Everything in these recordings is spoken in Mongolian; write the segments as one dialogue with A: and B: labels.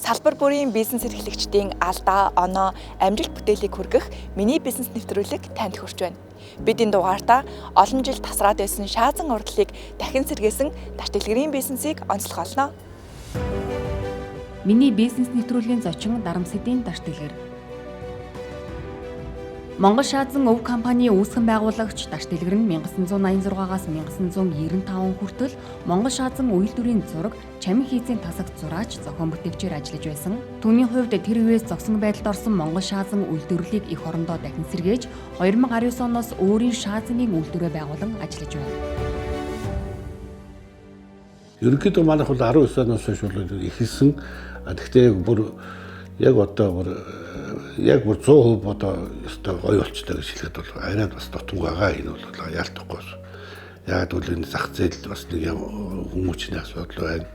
A: Салбар бүрийн бизнес эрхлэгчдийн алдаа, оноо, амжилт бүтээлийг хүргэх миний бизнес нэвтрүүлэг танд хүрч байна. Бид энэ дугаартаа олон жил тасраад байсан шаазан урдлыг дахин сэргээсэн тач дэлгэрийн бизнесийг онцлогоолно.
B: Миний бизнес нэвтрүүлгийн зочин Дарамсэдийн тач дэлгэр. Монгол шаазан өв компани үүсгэн байгуулагч тач дэлгэр нь 1986-аас 1995 хүртэл Монгол шаазан үйлдвэрийн зураг, чамин хийцийн тасаг зураач, зохион бүтээгчээр ажиллаж байсан. Түүний хувьд тэр үеэс зогсон байдалд орсон Монгол шаазан үйлдвэрлэлийг их орондоо дахин сэргээж 2019 оноос өөрийн шаазангийн үйлдвэрээ байгуулан ажиллаж байна.
C: Ерөнхийдөө манайх бол 19 оноос хойш бол ихэлсэн. Гэхдээ яг бүр 100% одоо өстой гоё болчтой гэж хэлэхэд бол арай бас дотгоо байгаа. Энэ бол яалтахгүй. Яг бол энэ зах зээл бас нэг хүмүүчний асуудал байна.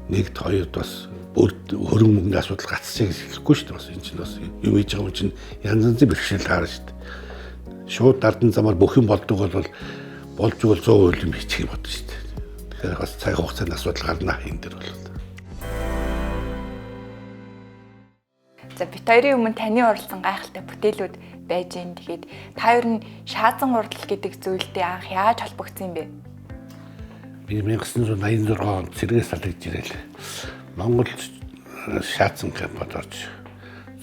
C: Нэгд хоёрд бас хөрөнгө мөнгөний асуудал гацчихъя гэж хэлэхгүй шүү дээ. Бас энэ чинь бас юм хийж байгаа юм чинь янз янзын бэрхшээл харна шүү дээ. Шууд дардан замаар бүх юм болдог бол болж игэл 100% юм хийчих юм бодсон шүү дээ. Тэгэхээр бас цаг хугацааны асуудал гарна энэ дэр бол.
A: За бит хоёрын өмнө таны оролцсон гайхалтай бүтээлүүд байж гэн. Тэгээд та ер нь шаазан урдал гэдэг зүйлтэй анх яаж холбогдсон юм бэ?
C: Би 1986 онд Цэргээс салгаж ирэл. Монгол шаазан компанид орж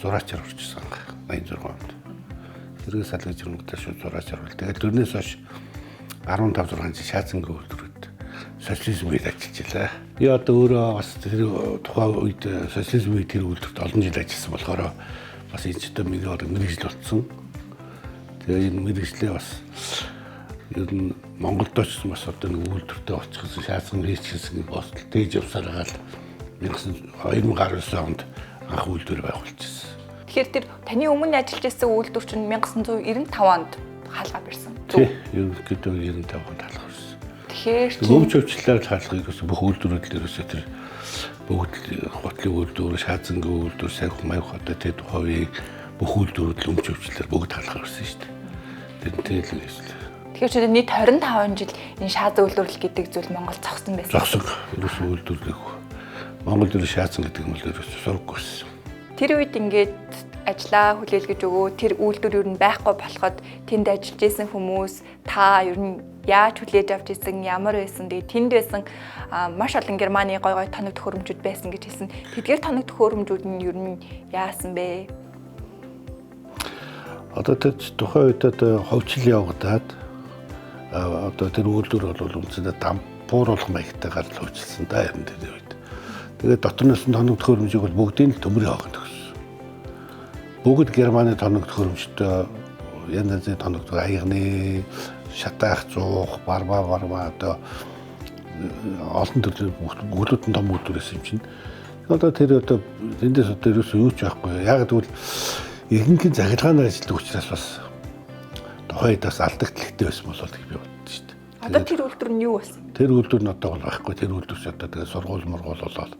C: зураачаар орчихсон 86 онд. Цэргээс салгаж ирэнгүүтээ шууд зураачаар бол. Тэгээд тэрнээс хойш 15-6 жил шаазангийн үйлдвэрүүд социализм үед ажиллаж байлаа. Би одоо өөрөө бас тэр тухайн үед социализм үед тэр үйлдвэрт олон жил ажилласан болохоор бас энэ ч одоо миний мэргэжил болсон. Тэгээ энэ мэргэжлээ бас ер нь Монголд очсон бас одоо нэг үйлдвэртээ очихсан шаазан хийчихсэн босдол дээж явсаар гал 2019 онд анх үйлдвэр байгуулчихсан.
A: Тэгэхээр тэр таны өмнө ажиллаж байсан үйлдвэр чинь 1995 онд хаалгаа барьсан.
C: Тийм, ерөнхийдөө 95 онд хаалгаа барьсан.
A: Тэгэхээр
C: өвч өвчлөлөөр хаалгыг гэсэн бүх үйлдвэрүүд ерөөсөө тэр бүгд хотлын үйлдвэр, шаазангийн үйлдвэр, сарх маяг одоо тэд хувийг бүх үйлдвэрүүд өвч өвчлөлөөр бүгд хаалгаа барьсан шүү дээ. Тэрнтэй л нэслээ.
A: Тэгэхээр чи нийт 25 жил энэ шаазан үйлдвэрлэл гэдэг зүйл Монгол зогсон байсан.
C: Зогсон. Ерөөсөө үйлдвэрлэхгүй. Монгол дээр шаазан гэдэг юм бол ерөөсөө сургаггүй байсан.
A: Тэр үед ингээд ажлаа хүлээлгэж өгөө тэр үйлдвэр юу н байхгүй болоход тэнд ажиллаж исэн хүмүүс та ер нь яаж хүлээж авч исэн ямар байсан тэгээ тэнд байсан маш олон Германы гой тоног төхөөрөмжүүд байсан гэж хэлсэн. Тэдгээр тоног төхөөрөмжүүд нь ер нь яасан бэ?
C: Одоо тэр тухайн үед одоо ховчл явагдаад одоо тэр үйлдвэр бол үндсэндээ дампууруулах маягтайгаар л хөвчлсөн да юм тэр үед. Тэгээд дотроос нь тоног төхөөрөмжийг бол бүгдийг л төмрийн хоогонд өгсөн. Бүгд Германы тоног төхөөрөмжтэй янз янзын тоног аягны шатаах зуух барба одоо олон төрлийн гүлүүдэн том үйлдвэрээс юм чинь. Одоо тэр одоо эндээс одоо ерөөсөө юу ч байхгүй. Яг тэгвэл ихэнх нь захиргааны ажилладаг учраас бас тухайд бас алдагдaltaй байсан болол гэж би бодсон шүү дээ.
A: Одоо тэр үйлдвэр нь юу болсон?
C: Тэр үйлдвэр нь одоо бол байхгүй. Тэр үйлдвэрч одоо тэгээ сургууль мургуул болоод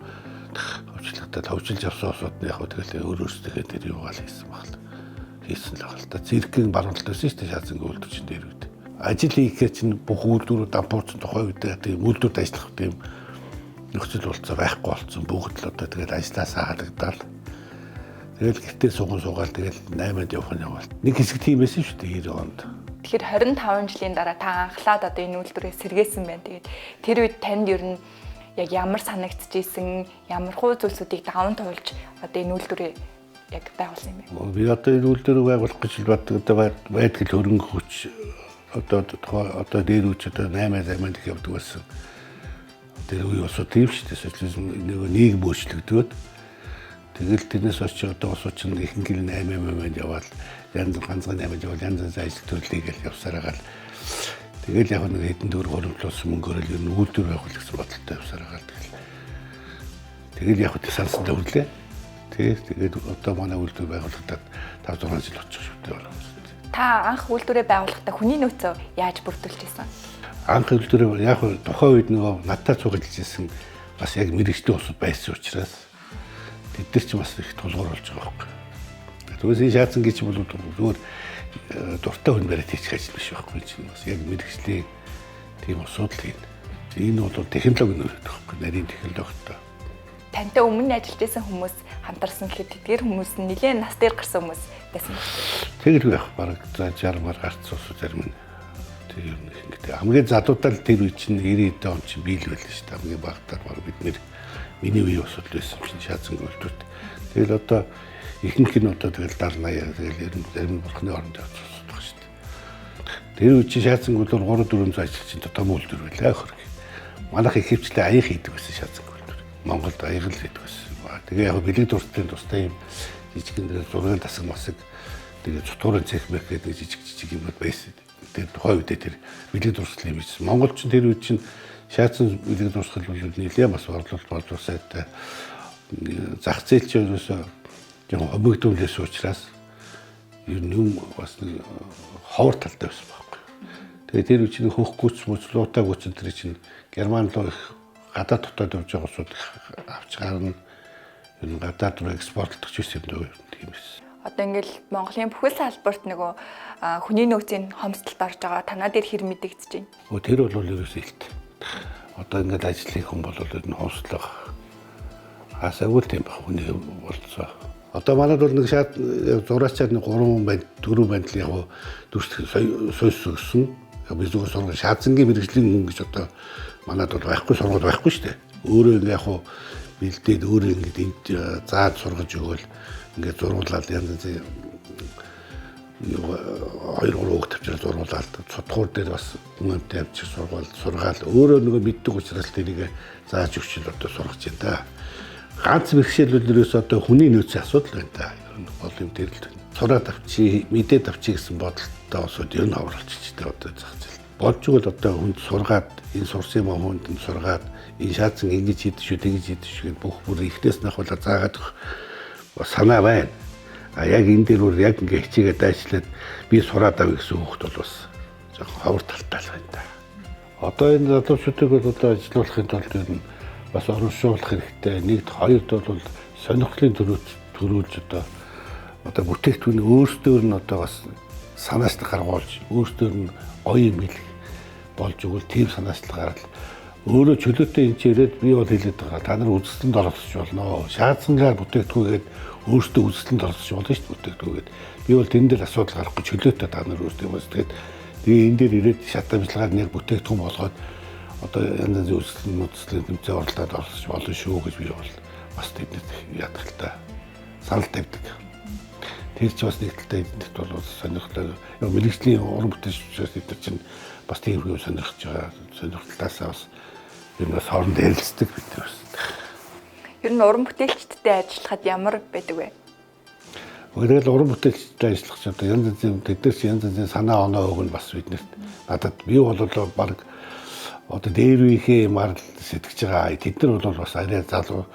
C: хөвчилж авсан усууд яг тэгэл өөрөөсөө тэр юугаал хийсэн багт. Хийсэн л байгаа л да. Циркийн баруунталт байсан шүү дээ шаазангийн үйлдвэр чинь дээр үед. Ажил хийхээр чинь бүх үйлдвэрүүд дампуурсан тухай үед тийм үйлдвэрт ажиллах тийм нөхцөл болцоо байхгүй болсон. Бүгд л одоо тэгэл ажилласаа халагдаад. Тэгэл гэртээ суугаал тэгэл 8-нд явах нь яваал. Нэг хэсэг тийм байсан шүү дээ 90 онд.
A: Тэгэхээр 25 жилийн дараа та анхлаад одоо энэ үйлдвэрээ сэргээсэн байна. Тэгээд тэр үед танд ер нь яг ямар санагдчихсэн, ямар хуу зүйлсүүдийг даван туулж одоо энэ үйлдвэрээ яг байгуулсан юм бэ?
C: Би одоо энэ үйлдвэрийг байгуулах гэж боддог байдаг хөрөнгө хүч одоо дээр үуч одоо 8-8 их явдаг байсан. Тэр үе усуу тийм шүү дээ. Социализм нийгэм өөрчлөгдөөд тэгэл тэрнээс очиж одоо усуу чинь ихэнх нь 8-8 яваад янз ганцхан 8 яваад янз янз ажил төрлийг л явсараа гал тэгэл яг нэг хэдэн төгрөг хөрөнгөлөөсөн мөнгөөр л ер нь үйлдвэр байгуулах гэсэн бодолтой явсараа гал тэгэл яг хөтө сансандаа хүрлээ. Тэгээд одоо манай үйлдвэр байгуулагдаад 5-6 жил болчих шүү дээ.
A: Та анх үйлдвэрээ байгуулахдаа хүний нөөцөө яаж бүрдүүлж ирсэн?
C: Анх үйлдвэрээ яг тухайн үед нөгөө надтай цуглаж ирсэн бас яг мэрэгчлийн усуд байсан учраас тэд нар ч бас их тулгуур болж байгаа байхгүй. Түүнээс шаазан гэж бол зүгээр дуртай хүн бариад хийчих ажил биш байхгүй чинь бас яг мэрэгчлийн тийм асуудал юм. Энэ бол технологи нөрөд байхгүй нарийн технологитой.
A: тантай өмнө ажиллаж байсан хүмүүс хамтарсан гэхэд тэдгээр хүмүүс нь нэлээд нас дээр гарсан хүмүүс байсан байна.
C: Тэгэл байх бараг 60 мар гарцсан ус зарим нь. Тэр юм ингээд хамгийн задуудаа л тэр үе чинь 90-д он чинь биел байлаа шүү дээ. Хамгийн багтаар баг бид нэр миний үе усуд байсан чинь шаацсан гөлтүүд. Тэгэл одоо ихэнх нь одоо тэгэл 70 80 тэгэл зарим бурхны оронд явчихсан баг шүү дээ. Тэр үе чинь шаацсан гөлөөр 3-400 ажилчин том үйлдвэр байлаа хөрг. Манайх их хвчлээ аяг хийдэг байсан шаацсан гөлтөр. Монголд аяг л хийдэг байсан. Тэгээ яг бэлэг дуртай тустай юм жижигэн дээр зургийн тасаг масаг тэгээ цутуурын цех мэх гэдэг жижиг юмуд байсан. Тэр тухайн үедээ тэр бэлэг дурсгал юм байсан. Монголч тэр үед чинь шаацсан бэлэг дурсгал бол нэлээ бас орлуулалт боловсролтой зах зээл ч ерөөсөө яг объективлээс учраас ер нь бас нэг ховор талтай байсан байхгүй. Тэгээ тэр үед чинь хөхгүйц мөцлуутай гүцэн тэр чинь Герман руу их гадаад дотоод явж байгаа усууд авч гарна. Ер нь гадаад руу экспортлох гэсэн юм тийм байсан.
A: Одоо ингээл Монголын бүхэл салбарт нөгөө хүний нөөцийн хомсдолд орж байгаа танаа дээр хэр мэдэгдэж байна.
C: Тэр бол ерөөсөө илт. Одоо ингээд ажлын хүн бол ер нь хомслох асаагүй тийм байх хүний болцоо. Одоо манайд бол нэг шат зураачаар нэг 3 хүн байна, 4 байна л яг дүрс сойс өгсөн. Би зүгээр сургууль шаацангийн мэрэгжлийн хүн гэж одоо манайд бол байхгүй сургууль байхгүй шүү дээ. Өөрөө ингээ яг бэлдээд өөрөө ингээд энд зааж сургаж өгөөл ингээд зургуулаад янз янз 2-3 хүүхд тавьчаар зургуулаад цутгуур дээр бас хүмүүнтэй авчир сургаал өөрөө нөгөө мэддэг учраас тэрийг зааж өгчл одоо сургаж байна да. Ганц бэрхшээлүүдээс одоо хүний нөөцийн асуудал байна да. Ер нь бол юм дээр л байна. Сураад авчи, мэдээд авчи гэсэн бодолтой осод ер нь хавралчтэй одоо зах зээл. Болж игэл одоо хүнд сургаад энэ сурсан юм хүнд нь сургаад энэ шаацсан ингэж хийдэг шүү тэгэж хийдэг шүү бүх бүр ихнээс нахвала заагаад санаа байна. А яг энэ дээр бүр яг ингээ хичээгээд ажиллаад би сураад авъя гэсэн хүүхд бол бас жоохон ховор талтай л байна да. Одоо энэ залуучуудыг бол одоо ажиллуулахын тулд ер нь бас оромшуулах хэрэгтэй. Нэгд хоёрд бол сонирхлын төрүүлж одоо бүтээгдэхүүн өөрсдөр нь одоо бас санаачлал гаргуулж өөрсдөр нь гоё юм хэлэх болж өгвөл тийм санаачлал гаргал өөрөө чөлөөтэй энэ ч ирээд би бол хэлээд байгаа. Та нар үзэсгэлэнд оролцож болно. Шаацсангаар бүтээгдэхүүгээд өөрсдөө үзэсгэлэнд оролцож болно шүү дээ бүтээгдэхүүгээд. Би бол тэн дээр асуудал гарахгүй чөлөөтэй та нар өөрсдөө бас тэгээд тэгээ энэ дээр ирээд шат амжилгаар нэг бүтээгдэхүүн болгоод одоо янз янзын үзэсгэлэн тэмцээн оролдоод оролцож болно шүү гэж би бол бас тэднийд яадаг л та санал тавьдаг. Тэр ч бас нэг талтай эднэт бол сонирхолтой. Яг мэрэгжлийн уран бүтээлчдээс эдгээр чинь бас тийм юм сонирхож байгаа. Сонирхолтоосаа бас ер нь бас хоорондоо ярилцдаг бид нар бас.
A: Ер нь уран бүтээлчдтэй ажиллахад ямар байдаг вэ?
C: Тэгэл уран бүтээлчтэй ажиллах ч одоо янз янзын тэднээс янз янзын санаа оноо өгнө бас биднэрт. Надад би бол баг одоо дээр үеийнхээ марл сэтгэж байгаа. Тэд нар бол бас арай залуу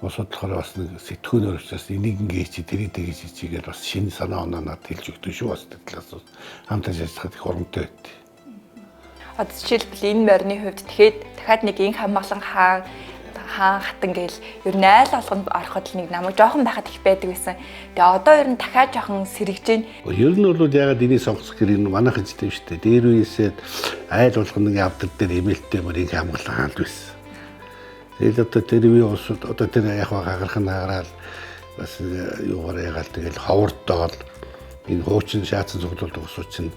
C: усудлахаар бас нэг сэтгүүнээр учраас энийг ингээ чи тэрийг тэгж чигээр бас шинэ санаа оноо надад хэлж өгдөг шүү бас талаас хамтаж ажиллахад их урамтай байт.
A: Одоо жишээлбэл энэ морины хувьд тэгэхэд дахиад нэг инх хамгаалан хаан хатан гээл ер нь айл болгонд ороход л нэг намайг жоохон байхад их байдаг байсан. Тэгээ одоо ер нь дахиад жоохон сэргэж байна.
C: Ер нь бол ягаад энийг сонгох гэр энэ манайх хэвчтэй шүү дээ. Дээр үеэсээ айл болгоны авдар дээр эмээлтэй мөр инх хамгаалан хаалт байсан. Тэгэл одоо тэр үе усуд одоо тэр яг хагарах нь хагараал бас юугаар ягаал тэгэл ховордоол энэ хуучин шаацсан цуглуулдаг усууд чинь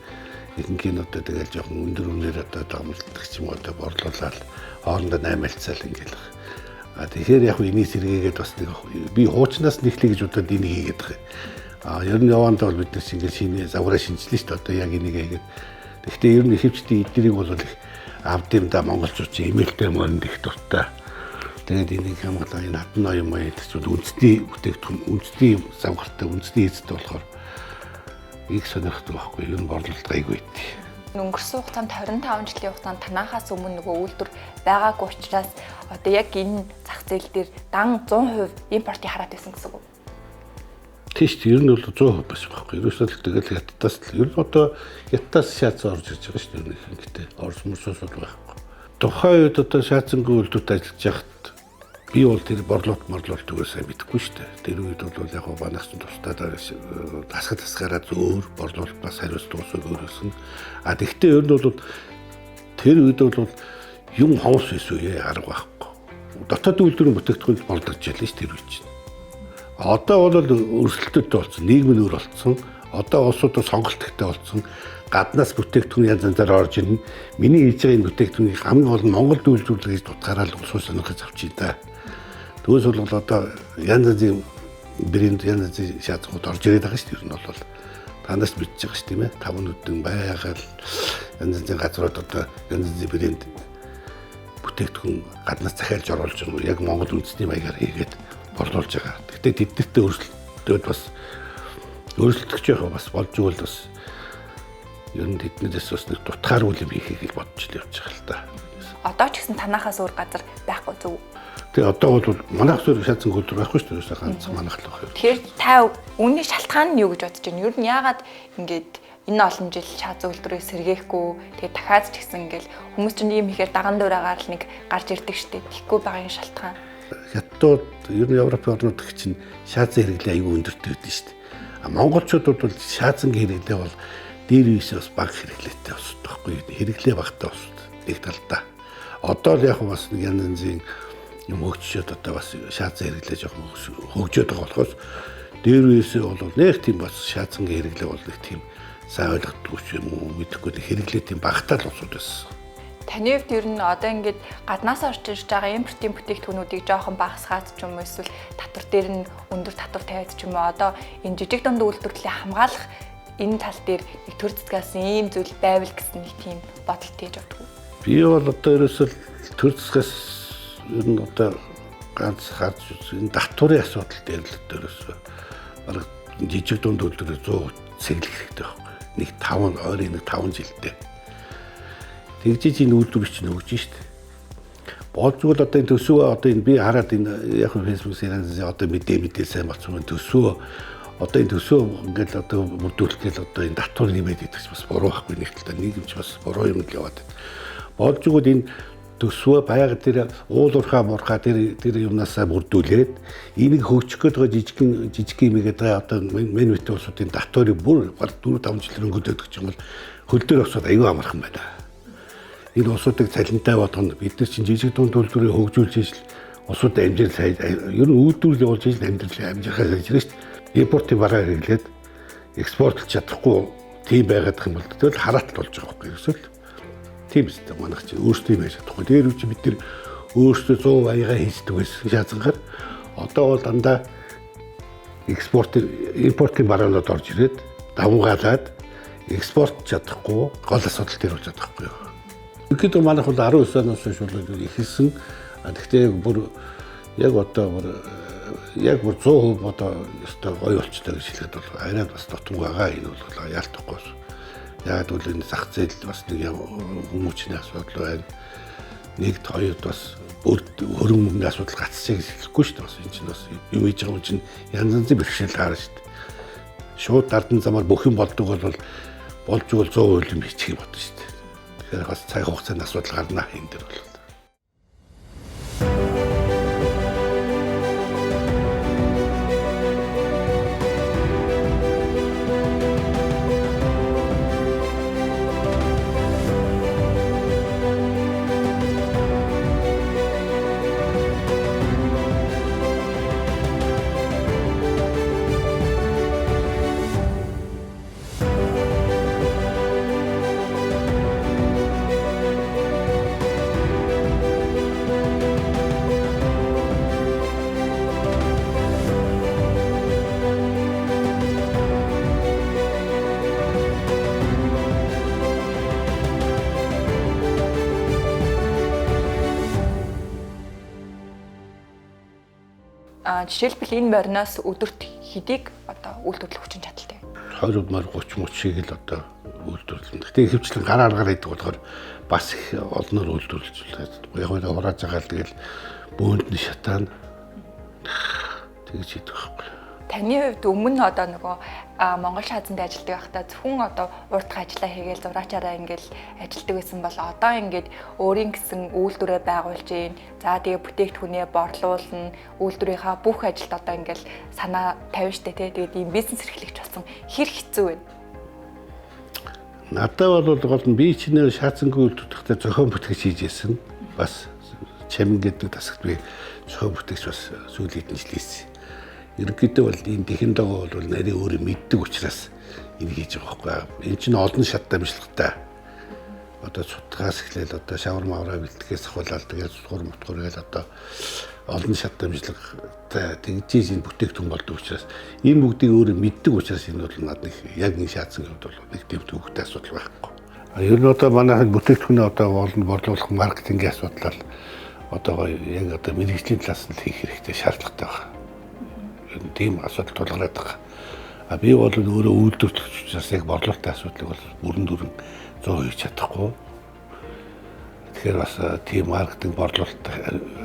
C: ихэнх нь одоо тэгэл жоохон өндөр үнээр одоо дамжуулдаг ч юм уу одоо борлуулаад хоорондоо наймаалцаал ингээл. А тэгэхээр яг энийг сэргээгээд бас нэг би хуучнаас нэхлэе гэж удаад энийг хийгээд байгаа. Ер нь явандаа бол бид нар ингээл шинэ загвараа шинжилнэ шүү дээ. Одоо яг энийг хийгээд. Гэхдээ ер нь ихэвчлэн эднэрийг бол их авд юм да монголчууд чи эмээлтэй мөрөнд их дуртай. Тэгээд энийг хамгаалаа энэ хатан ноён маяг гэж үндэсний бүтээгдэхүүн үндэсний завгартай үндэсний эзэд болохоор их сонирхдаг байхгүй юу? Ер нь борлуулалт гайгүй байт.
A: Өнгөрсөн хугацаанд 25 жилийн хугацаанд танахаас өмнө нөгөө үйлдвэр байгаагүй учраас одоо яг энэ зах зээл дээр дан 100% импортыг хараад байсан гэсэн үг.
C: Тийш ер нь бол 100% бас байхгүй. Ерөөсөө л тэгэл хятадаас л ер нь одоо хятадаас шаац орж ирж байгаа шүү дээ. Ингээд орс мөрсөөс бол байхгүй. Тухайн үед одоо шаацангүй үйлдвэрт ажиллаж байхад би бол тэр борлуулалт морлуулалтыг сайн мэдэхгүй шүү дээ. Тэр үед бол яг банаас нь тусдаад тасгаараа зөөр борлуулалтаас хариуцлага өгсөн. А тэгвэл ер нь бол тэр үед бол юм ховс байсан үе арга байхгүй. дотоод үйлдвэрийн бүтээгдэхүүнд болдогч ялла ш тэр үе чинь. Одоо бол өрсөлдөлтөй болсон, нийгэм нь өөр болсон. Одоо улсуудад сонголттой болсон. Гаднаас бүтээгдэхүүн янз янзаар орж ирнэ. Миний хийж байгаа энэ бүтээгдэхүүнийг хамгийн гол нь Монголд үйлдвэрлэх гэж тутгаараа л улсын сонирхож авчих та. Төвөөс бол одоо янз янзын брэнд янз янзын шаардлагууд орж ирээд байгаа шүү дээ. Ер нь бол танаас мэдчихэж байгаа шүү тийм ээ. Таван нүдэн байгаль янз янзын газрууд одоо янз янзын брэнд бүтээгдэхүүн гаднаас захиалж оруулж байгаа. Яг Монгол үндэсний маягаар хийгээд борлуулж байгаа. Гэхдээ тэднэртэй өрсөлдөд бас өөрчлөгдөж байгаа бас болж игэл бас ер нь тэднээс бас нэг дутгаар үйл юм хийхийг л бодож л явж байгаа л та.
A: Одоо ч гэсэн танахаас өөр газар байхгүй зөв.
C: Тэгээ одоо бол манайх зөв шаацсан хөлтөр байхгүй шүү дээ. Ганц манайх л байх.
A: Тэгэхээр та үүний шалтгаан нь юу гэж бодож байна? Ер нь яагаад ингээд энэ олон жил шааз үйлдвэрээ сэргээхгүй тэгээ дахиад ч гэсэн ингээл хүмүүс чинь ийм ихээр даган дуурайгаар л нэг гарч ирдэг штеп. Тэгэхгүй байгаа юм шалтгаан.
C: Хятадууд ер нь Европын орнууд гэх чинь шаазын хэрэглээ аюул өндөртэй байдаг шүү дээ. Монголчуудад бол шаазангийн хэрэглээ бол дээр үеэс бас бага хэрэглээтэй болсон байхгүй юу? Хэрэглээ багтаа болсон. Нэг талдаа. Одоо л яг бас нэг янз янзын юм хөгжчихэд одоо бас шаазан хэрэглээ жоохон хөгжөөд байгаа болохоос дээр үеэс бол нэг тийм бас шаазангийн хэрэглээ бол нэг тийм сайн ойлгохгүй юм уу мэдэхгүй хэрэглээ тийм багтаа л усууд байсан.
A: Таны хувьд ер нь одоо ингээд гаднаас орж ирж байгаа импортын бүтээгдэхүүнүүдийг жоохон багасгаад ч юм уу эсвэл татвар дээр нь өндөр татвар тавиад ч юм уу одоо энэ жижиг дунд үйлдвэрлэлийг хамгаалах энэ тал дээр нэг төр засгаас ийм зүйл байвал гэсэн нэг тийм бодолт хийж авдаг.
C: Би бол одоо ерөөсөө төр засгаас ер нь одоо ганц харж энэ татварын асуудал дээр л ерөөсөө бараг жижиг дунд үйлдвэрээ 100 цэглэх хэрэгтэй байхгүй. Нэг 5 ойрын нэг 5 жилдээ. Тэгжиж энэ үйлдвэр чинь хөгжиж штт. Болцвол одоо энэ төсөө одоо энэ би хараад энэ яг фэйсбүүкээс одоо мэдээ сайн болцсон төсөө одоо энэ төсөө ингээл одоо бүрдүүлэхгээл одоо энэ татвар нэмээд идэх бас буруу байхгүй нэг талаа нийгэмч бас буруу юм л яваад байна. Болцвол энэ төсөө байга дээр уулуурхаа муурхаа тэр юмнасаа бүрдүүлээд энийг хөгжих гээд байгаа жижиг юмгээд одоо мен мэт улсуудын татварыг бүр 4-5 жил өнгөрөөд гэж юм бол хөл дээр осоод аюу амархан байна. Энэ улсуудыг цалинтай болгоно. Бид нар чинь жижиг дунд үйлдвэрийг хөгжүүлж ижил улсуудад амжилт сайн ер нь үйлдвэрлэл явуулж ижил амьдралын амжилтаа хийж байна шүү дээ. Импортын бараа хэрэглээд экспортлж чадахгүй тийм байгаад юм бол тэгэл хараат болж байгаа байхгүй юу? Тийм үстэй манайх чинь өөрсдөө байж чадахгүй. Тэр үуч бид нар өөрсдөө 100% хийдэг байсан шаазангаар одоо бол дандаа импортын бараанууд орж ирээд давмгаалаад экспорт чадахгүй гол асуудал дээр болж байгаа байхгүй юу? Тэгэхдээ манайх бол 19 оноос хойш бол ихэлсэн. Гэхдээ яг одоо яг 100% одоо өстой гоё болчихлоо гэж хэлэхэд бол арай бас дутмаг байгаа. Энэ бол яалтахгүй. Яг л энэ зах зээл бас нэг хүмүүчний асуудал байна. Нэгд хоёрд бас хөрөнгө мөнгөний асуудал гацчихыг хэлэхгүй шүү дээ. Бас энэ чинь бас юм хийж байгаа юм чинь янз янзын бэрхшээл харна шүү дээ. Шууд дардан замаар бүх юм болдог бол болж игэл 100% юм хийчих юм бодсон шүү дээ. Тэгэхээр бас цаг хугацааны асуудал гарна энэ дэр бол.
A: Жишээлбэл энэ мориноос өдөрт хэдийг одоо үйлдвэрлэх хүчин чадалтай.
C: 20 мөр 30 шиг л одоо үйлдвэрлэн. Гэхдээ ихэвчлэн гар аргаар хийдэг болохоор бас их олноор үйлдвэрлэж байна. Яг нь хурааж байгаа л тэгэл бөөнд нь шатаана. Тэгж хийдэг байхгүй.
A: Таны хувьд өмнө одоо нөгөө Монгол шаазанд ажилладаг байхдаа зөвхөн одоо урдх ажиллаа хийгээл зураачаараа ингээл ажилладаг байсан бол одоо ингээд өөрийн гэсэн үйлдвэрээ байгуулж ийн. За тэгээ бүтээгдэхүүнээ борлуулна, үйлдвэрийнхаа бүх ажилд одоо ингээл санаа тавина штэ тий. Тэгээд ийм бизнес эрхлэгч болсон хэр хэцүү вэ?
C: Надад бол гол нь би чинээ шаацангүй үйлдвэрлэхдээ зохион бүтгэж хийж ирсэн. Бас Чамин гэдэг тасагт би зохион бүтээгч бас сүүлийн хэдэн жил хийсэн. Ерөнхийдөө бол энэ технологи бол нарийн өөрөө мэддэг учраас энэ хийж байгаа байхгүй. Энэ чинь олон шат дамжлагтай. Одоо цутгаас эхлээл одоо шавар мавраа бэлтгэхээс ахуулаад тэгээд цутгуур мутгуур гээл одоо олон шат дамжлагтай тэгжиж энэ бүтээгдэхүүн болдог учраас энэ бүгдийг өөрөө мэддэг учраас энэ бол надад яг энэ шаацсан хувьд бол нэг тийм төвөгтэй асуудал байхгүй. Ер нь одоо манай бүтээгдэхүүнээ одоо олон борлуулах маркетингийн асуудал одоо яг одоо мэрэгжлийн талаас нь хийх хэрэгтэй шаардлагатай байна. Ер нь тийм асуудал тулгараад байгаа. Би бол өөрөө үйлдвэрлэгч учраас яг борлуулалтын асуудлыг бол бүрэн дүрэн 100% хийж чадахгүй. Тэгэхээр бас тийм маркетинг борлуулалт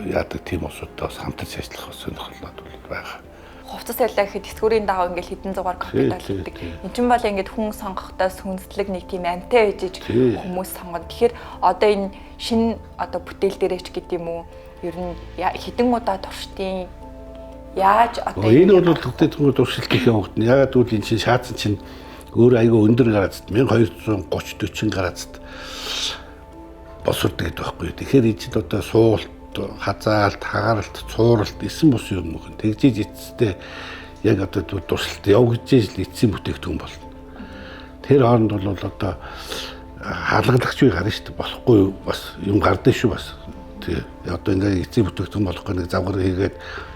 C: яадаг тийм усудаа бас хамтарч ажиллах сонирхолтой байгаа.
A: Хувцас байлаа гэхэд тэсгүүрийн дагав ингээл хэдэн зугаар капитал гэдэг. Энд чинь бол ингээд хүн сонгохдоо сүнслэг нэг тийм амтай ээжиж хүмүүс сонгоод. Тэгэхээр одоо энэ шинэ одоо бүтээл дээрээч гэдэг юм уу? Ер нь хэдэн удаа туршдیں۔ Яаж одоо
C: энэ бол бүтээгдэхүүн туршилт гэх юм уу? Ягаад гэвэл энэ чинь шаацсан чинь өөр айгүй өндөр гарацд 1230 40 гарацд босурдаг гэдэг байхгүй. Тэгэхээр энэ чинь одоо суулт, хазаалт, хагаралт, цууралт эсэн бус юм уу? Тэгжиж эцэстээ яг одоо туршилт явагдаж эцсийн бүтээгдэхүүн болно. Тэр хооронд бол одоо хаалгалагч үе гарна шүү дээ. Болохгүй бас юм гардаг шүү бас. Тэгээ одоо ингээ эцсийн бүтээгдэхүүн болохгүй нэг завгар хийгээд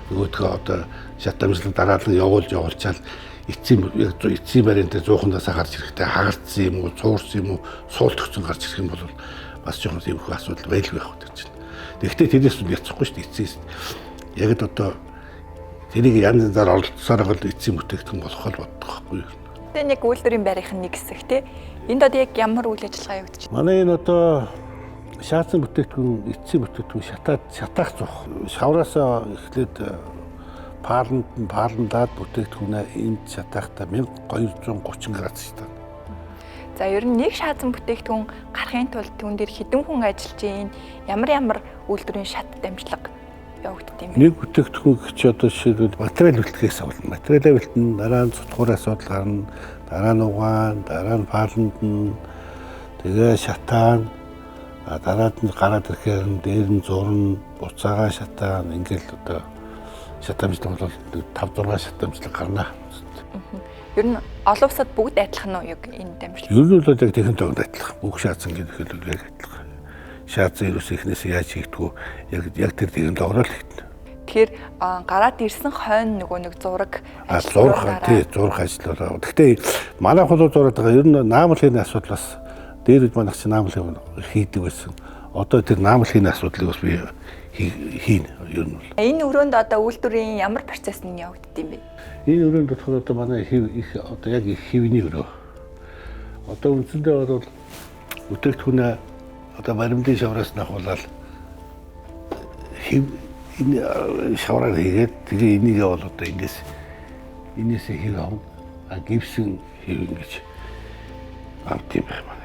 C: нөгөөдгөө одоо шат дамжлаг дараалан явуулчаал эцсийн баринд дээр 100-аас гарч ирэхдээ хагардсан юм уу, цуурсан юм уу, суулт өгсөн гарч ирэх юм бол бас жоохон тиймэрхүү асуудал байлгүй байх гэж байна. Тэгэхдээ тэрээс нь яцхгүй шүү дээ эцсээс. Яг л одоо тэрийг янз янзаар оролцсоор бол эцсийн бүтээгдэхүүн болох бол боддог байхгүй юу?
A: Тэгээ нэг үйлдвэрийн барихын нэг хэсэг тий. Энд одоо яг ямар үйл ажиллагаа явагдаж байна?
C: Манай энэ одоо шаацсан бүтээгдэхүүн, эцсийн бүтээгдэхүүн шатаах зух. Шавраасаа эхлээд пааландаад бүтээгдэхүүнээ энд шатаахта 1230 градус шүү дээ.
A: За ер нь нэг шаацсан бүтээгдэхүүн гарахын тулд түүн дээр хэдэн хүн ажиллаж байна? Ямар үйлдвэрийн шат дамжлага явагддаг юм бэ?
C: Нэг бүтээгдэхүүн гэж одоо жишээлбэл материал бэлтгэхээс авална. Материалаа бэлтэн дараа нь цутгуур асуудал гарна, дараа нь угаан, дараа нь пааландна, тэгээ шатаана, дараад нь гараад ирэхээр дээр нь зурна, буцаага шатаана, ингээл одоо шатамжлаг бол 5-6 шатамжлаг гарна.
A: Ер нь олон улсад бүгд адилхан уу яг энэ дамжлаг?
C: Ер нь бол яг техник төгөнд адилхан. Бүх шаацсан гэдэг нь яг адилхан. Шаацсан ерөөс ихнээс яаж хийгдгүү яг тэр техник төгөөрөө л хийгдэнэ.
A: Тэгэхээр гараад ирсэн хойно нөгөө нэг зураг
C: зурх ажил болоо. Гэхдээ манай хулуу зураад байгаа ер нь наамлын асуудал бас дээр үд манайх чинь наамлын хийдэг байсан. Одоо тэр наамлын асуудлыг бас би хийн ер нь бол.
A: Энэ өрөөнд одоо үйлдвэрийн ямар процесс нь явагддаг юм бэ?
C: Энэ өрөөнд болохоор одоо манай их одоо яг их хэвний өрөө. Одоо үндсэндээ бол бүтээгдэхүүнээ одоо баримтын шавраас нь ахуулаад энэ шавраар хийгээд тэгээ энийгээ бол одоо энээсээ хийг авна. Гипсэн хийв ингэж авт юм байна.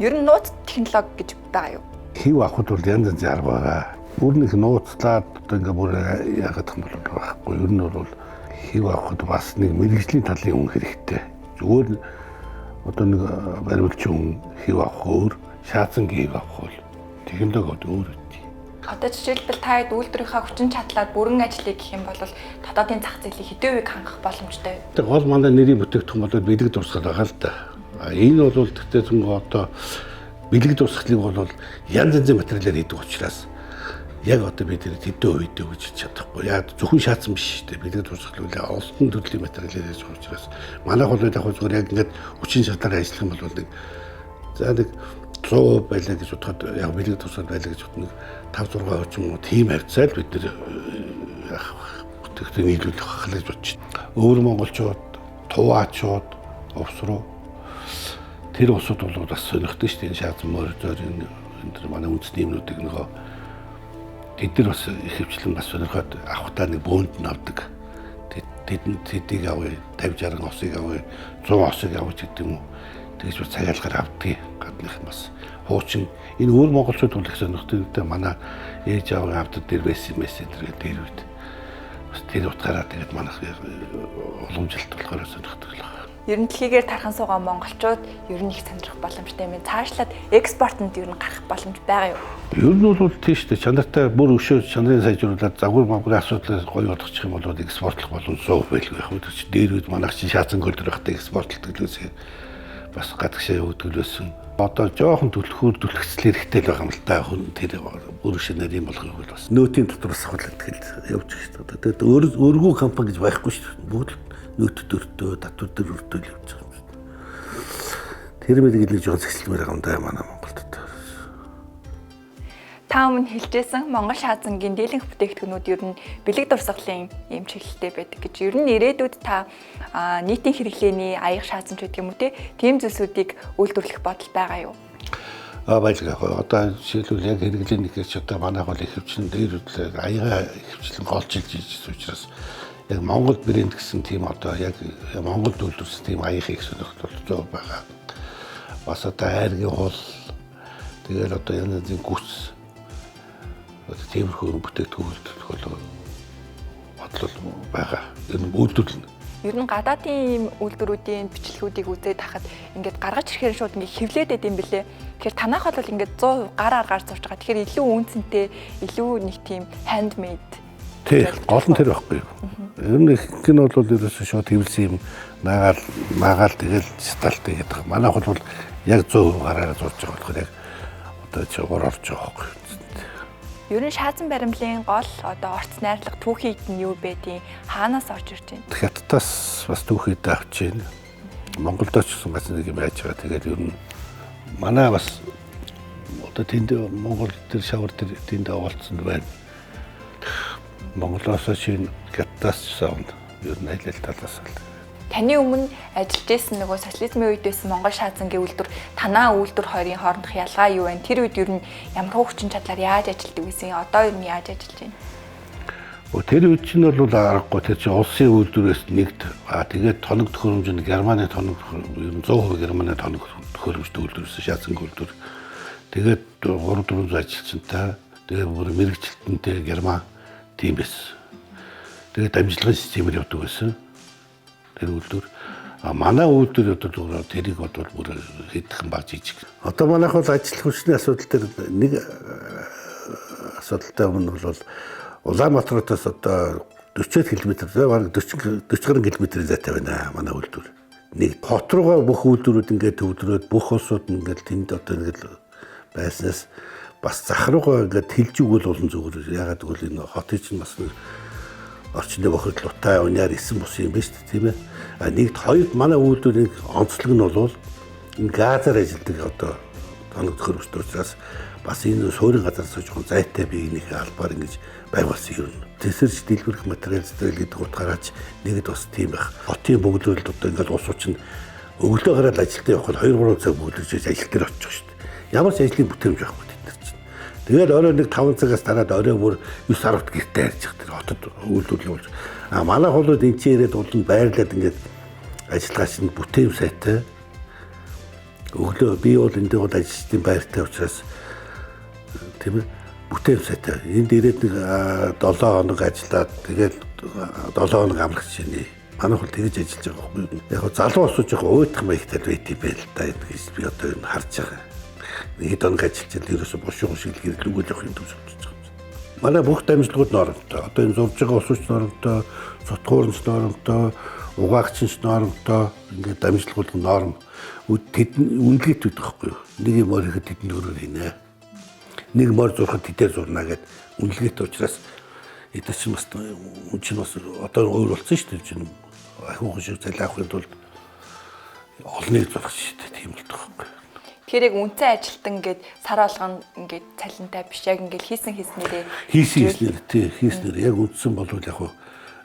A: Ер нь нууц технологи гэж байгаа юу?
C: Хив авахд бол янз янзын арга байгаа. Бүр нэг нууцлаад одоо ингээ бүр яагаад юм бол байхгүй. Ер нь бол хив авахд бас нэг мэрэгжлийн талын хүн хэрэгтэй. Зүгээр одоо нэг баримтчин хүн хив авах өөр, шаацсан хив авах бол технологи өөр үгүй.
A: Одоо жишээлбэл та хэд үйлдвэрийнхаа хүчин чадлаар бүрэн ажлыг гэх юм бол дотоодын зах зээлийг хэдэн үеиг хангах боломжтой вэ?
C: Тэг гол манай нэрийн бүтээгдэхүүн бол бэлэг дурсгал байгаа л да. Энэ бол тэгтээ зөнгө одоо бэлэг дурсгалыг бол янз янзын материалаар хийдэг учраас яг одоо бид тэр хэдэн үед өгч чадахгүй. Яг зөвхөн шаацсан биш шүү дээ. Бэлэг дурсгал үл олон төрлийн материалаар хийж байгаа учраас манай хол яг зүгээр яг ингээд хүчин чадлаар ажиллах юм бол нэг за нэг 100 байлаа гэж бодоход яг бэлэг дурсгал байлаа гэж бодно 5-6 ч юм уу тийм хавцаа л бид нэр бүтээгдэхүүн нийлүүлэх хахлаж бодчих. Өөр монголчууд, туваачууд, овсруу тэр усуд бол бас сонирхдаг шүү дээ. Шаацсан морьцоор энэ манай үндэсний юмнуудыг нөгөө тэд нар бас их хвчлэн бас сонирхоод авахтаа нэг бөөнд нь авдаг. Тэдийг авъя, 50-60 осыг авъя, 100 осыг авъя гэдэг юм уу. Тэгж бас цагаалгаар авдгийг гадных нь бас хуучин энэ өөр монголчууд бол их сонирхдаг. Манай ээж аваа авдаг дээр байсан мессенжер дээр үед бас тэр утгаараа тэгээд манайх уламжилт болохоор сонирхдаг л байна.
A: Ер нь дэлхийгээр тархан суугаа монголчууд ер нь их сонирхох боломжтой юм. Цаашлаад экспортод ер нь гарах боломж байгаа юу?
C: Ер нь бол тийш дээ. Чанартай бүр өшөө чанарын сайжруулаад загвар мангарын асуудлыг гоё болгочих юм бол экспортлох боломж 100% байлгүй яг үү. Дээр үед манайх чинь шаацсан гол төрөхтэй экспортлдог лөөсөө бас гадагшаа өгдөлөөсөн. Одоо жоохон түлхэгцэл хэрэгтэй л байгаа юм л та хүн тэр бүр өшөө нарийн болгох бол бас нөөтийн дотроос хавлаад тэгэл явж байгаа шүү дээ. Тэгээд өөргөө компани гэж байхгүй шүү дээ. Бүгд нөөт төртөө татвар дээр өртөөл явж байгаа юм шүү дээ. Тэр мэлийг нэг жоон зэгсэлмээр байгаа юм да манай Монголд.
A: Та өмнө хэлжсэн Монгол шаазангийн дийлэнх бүтээгдэхүүнүүд ер нь бэлэг дурсгалын юм чиглэлтэй байдаг гэж. Ер нь ирээдүйд та нийтийн хэрэглээний аяг шаазанч гэдэг юм уу тийм зүйлсүүдийг үйлдвэрлэх бодол байгаа юу?
C: Баялгаа. Одоо жишээлбэл яг хэрэглээний гэж одоо манайх бол их хвчлэн дээр үдлээ аяга их хвчлэн голчилж ийж учраас яг Монгол брэнд гэсэн тийм одоо яг Монголд үйлдвэрлэсэн тийм аяг их сонирхолтой байгаа. Бас одоо айргийн хул тэгэл одоо янз бүрийн гүц тиймэрхүү бүтээгдэхүүн бодлол байгаа. Ер нь үйлдвэрлэнэ.
A: Ер нь гадаадын үйлдвэрүүдийн бичлэгүүдийг үзээд хахад ингээд гаргаж ирэхээр шууд ингээд хевлээд байд юм бэлээ. Тэгэхээр танайх бол ингээд 100% гар аргаар зурж байгаа. Тэгэхээр илүү үнцэнтэй, илүү нэг тийм handmade.
C: Тий, гол нь тэр байхгүй юу. Ер нь ихэнх нь бол ерөөсөө шууд хевлсэн юм наагаал тэгэл сталтай гэдэг. Манайх бол яг 100% гараараа зурж байгаа болохоор яг одоо чигээр орж байгаа байхгүй.
A: Ер нь шаазан баримлын гол одоо орц найрлага түүхийд нь юу байдیں۔ Хаанаас орж ирж байна?
C: Хятадаас бас түүхийд авч байна. Монголд ч гэсэн бас нэг юм яаж байгаа. Тэгээд ер нь манай бас одоо тэнд Монгол төр шавар төр тэнд оволцсон байна. Монголоос чинь Хятадаас саунд ер нь аль талаас л.
A: Таны өмнө ажиллаж байсан нөгөө социализмын үед байсан Монгол шаазангийн үйлдвэр танаа үйлдвэр хоёрын хоорондох ялгаа юу вэ? Тэр үед ер нь ямар хүчин чадлаар яаж ажилладаг байсан? Одоо ер нь яаж ажиллаж байна?
C: Тэр үед чинь бол аргагүй тэр чинь улсын үйлдвэрээс нэгд тэгээд тоног төхөөрөмж нь Германы тоног ер нь 100% Германы тоног төхөөрөмжтэй үйлдвэрсэн шаазангийн үйлдвэр. Тэгээд 3-4 ажилчинтай тэгээд бүр мэрэгчлэнтэй Герман тийм байсан. Тэгээд дамжлагын системээр явдаг байсан. Тэр үйлдвэр манай үйлдвэр одоо тэрийг бодвол бүр хэдхэн баг жижиг. Одоо манайх бол ажил хүчний асуудал дээр нэг асуудалтай өмнө бол Улаанбаатараас одоо 40 км бараг 40 гаруй км зайтай байна манай үйлдвэр. Нэг хот руугаа бүх үйлдвэрүүд ингээд төвлөрөөд бүх улсууд ингээд тэнд одоо ингээд байснаас бас зах руугаа ингээд тэлж өгвөл олон зүгээр. Ягаад гэвэл энэ хотын чинь бас орчинд бохирдол утай униар исэн бус юм биш тийм ээ. Нэгд хоёрд манай үйлдвэрийн онцлог нь бол энэ газар ажилдаг одоо тоног төхөөрөмжтэй учраас бас энэ суурин газар сууж байгаа зайтай биений албаар ингэж байгуулсан юм. Тэсэрч дэлбэрэх материал зэрэг гэдэг утгаараач нэгд бас тийм байх. Хотын бөглөрөлд одоо ингээд улсууч нь өглөө гараад ажилдаа явхад 2-3 цаг бөглөж ажил дээр очих шүү дээ. Ямар ч ажлын бүтээмж байхгүй тэд нар чинь. Тэгээд орой нэг 5 цагаас дараад орой бүр 9-10-т гэртээ харж байгаа тэр хотод үйлдвэрлэл болж. Манайх бол энэ чинь ирээд улан байрлаад ингээд ажиллагаа чинь бүтэем сайтай. Өглөө би бол энд бол ажилчдын байртай учраас тийм ээ бүтэем сайтай. Энд ирээд нэг 7 хоног ажиллаад тэгээд 7 хоног амрагч шинэ. Манайх бол тэгэж ажиллаж байгаа байхгүй. Яг залуу осож байгаа уйтах маягтай байт юм байл та гэж би одоо энэ харж байгаа. Нэг хоног ажиллаж ерөөсө бошгүй шиг гэрлүүгэл явах юм төсөвч байгаа. Манай бүх дамжлагууд нормтой. Одоо энэ зурж байгаа усууч нормтой, сотгуурч нормтой, угаагч нормтой. Ингээд дамжлагууд норм. Үнэлгээтэй байхгүй юу? Нэг юм ороход тэдэнд өрөөр хийнэ. Нэг мор зурхад тэдээр зурна гэд үнэлгээтэй учраас эдгээр чинь бас үн чинь бас одоо өөр болсон шүү дээ чинь ахиухан шиг цалин авахын тулд олныг зурх шүү дээ тийм л тоххой.
A: Тэгэхээр яг үнцэн ажилтан гээд сар болгоно ингээд цалинтай биш яг ингээд хийснээрээ
C: хийснээр тий хийснээр яг үнцэн болвол яг хуу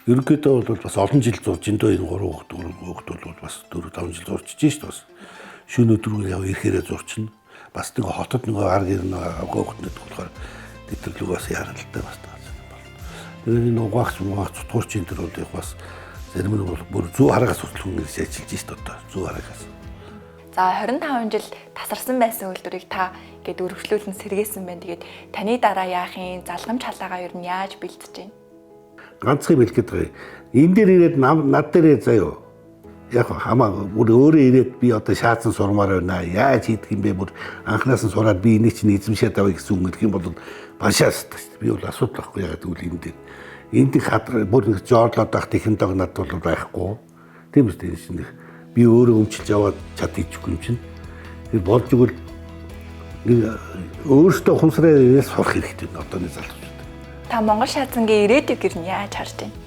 C: ерөнхийдөө бол бас олон жил зурж эндөө энэ 3 хүүхэд бол бас 4-5 жил зурчиж шүү дээ бас шөнө өдрөөр яв ирэхээрээ зурчна. Бас нэг хотод нэг арга ирнэ авгаахтнууд болохоор тэтгэрлэг бас яралтай бас таасан байна. Тэгээд энэ угаагч цутгуурчин төр бол их бас зарим нь бол бүр зүү хараагаас хөтлөн гэж ажиллаж шүү дээ одоо зүү хараагаас.
A: За 25 жил тасарсан байсан үйлдвэрийг та гээд өргөжлүүлэн сэргээсэн байна. Тэгээд таны дараа яах юм залгамж халаагаа ер нь яаж бэлдэж байна?
C: Ганцхан бэлгээд байгаа. Энэ дээр ирээд над дээрээ заяо. яг хамаа бүр өөрөө ирээд би одоо шаацсан сурмаар байна. Яаж хийдэг юм бэ? Бүр анханаас нь сураад би энийг чинь эзэмшээд авъя гэсэн үг гэх юм бол башаас би бол асуудал байхгүй яагаад гэвэл энд хадраа бүр нэг жоорлоод байх технологи над бол байхгүй. Тийм үстэй шинэ би өөрөө өмчилж яваад чадчихгүй юм чинь. Тэр болж игэл өөртөө хүнсрээ ирээс сурах хэрэгтэй байна одооны залуучууд.
A: Та Монгол шаацангийн ирээдүйг гэр нь яаж харж байна?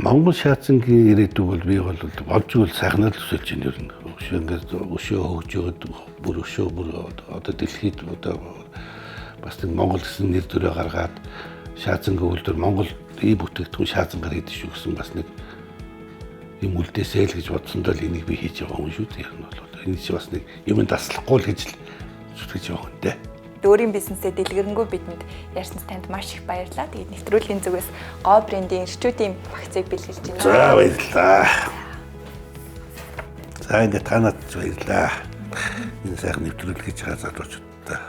C: Монгол шаацангийн ирээдүйг бол би бол болж игэл сайхнаар төсөлж байна ер нь. Өшөө ингээд өшөө хөгжөөд бүр одоо дэлхийд одоо бас нэг Монгол гэсэн нэр төрөө гаргаад шаацангийн үйлдвэр Монгол ий бүтээгдэхүүн шаацангаар хийдэг шүү гэсэн бас нэг юм үлдээсэй л гэж бодсондоо л энийг би хийж байгаа юм шүү дээ. Энэ бол энэ чи бас нэг юм таслахгүй л гэж л зүтгэж байгаа юм дээ.
A: Өөрийн бизнесээ дэлгэрэнгүй бидэнд ярьсанс танд маш их баярлалаа. Тэгээд нэвтрүүлгийн зүгээс Го брендийн эрчүүдийн багцыг бэлгэлж байна.
C: За баярлалаа. За ингээд танад баярлалаа. Энэ сайхан нэвтрүүлэг хийж байгаа залуучуудаа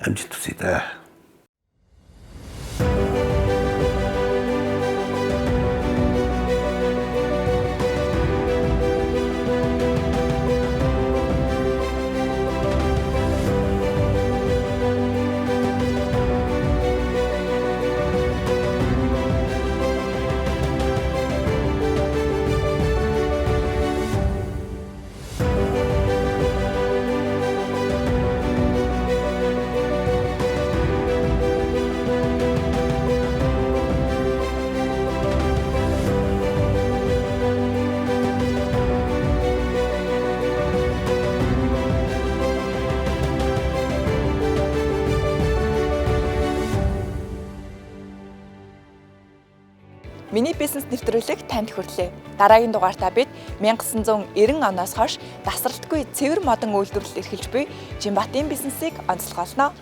C: амжилт хүсье да.
A: Миний бизнес нэвтрүүлэг танд хүрлээ. Дараагийн дугаартаа бид 1990 оноос хойш тасралтгүй цэвэр модон үйлдвэрлэл эрхэлж буй Жинбатын бизнесийг онцлогоолно.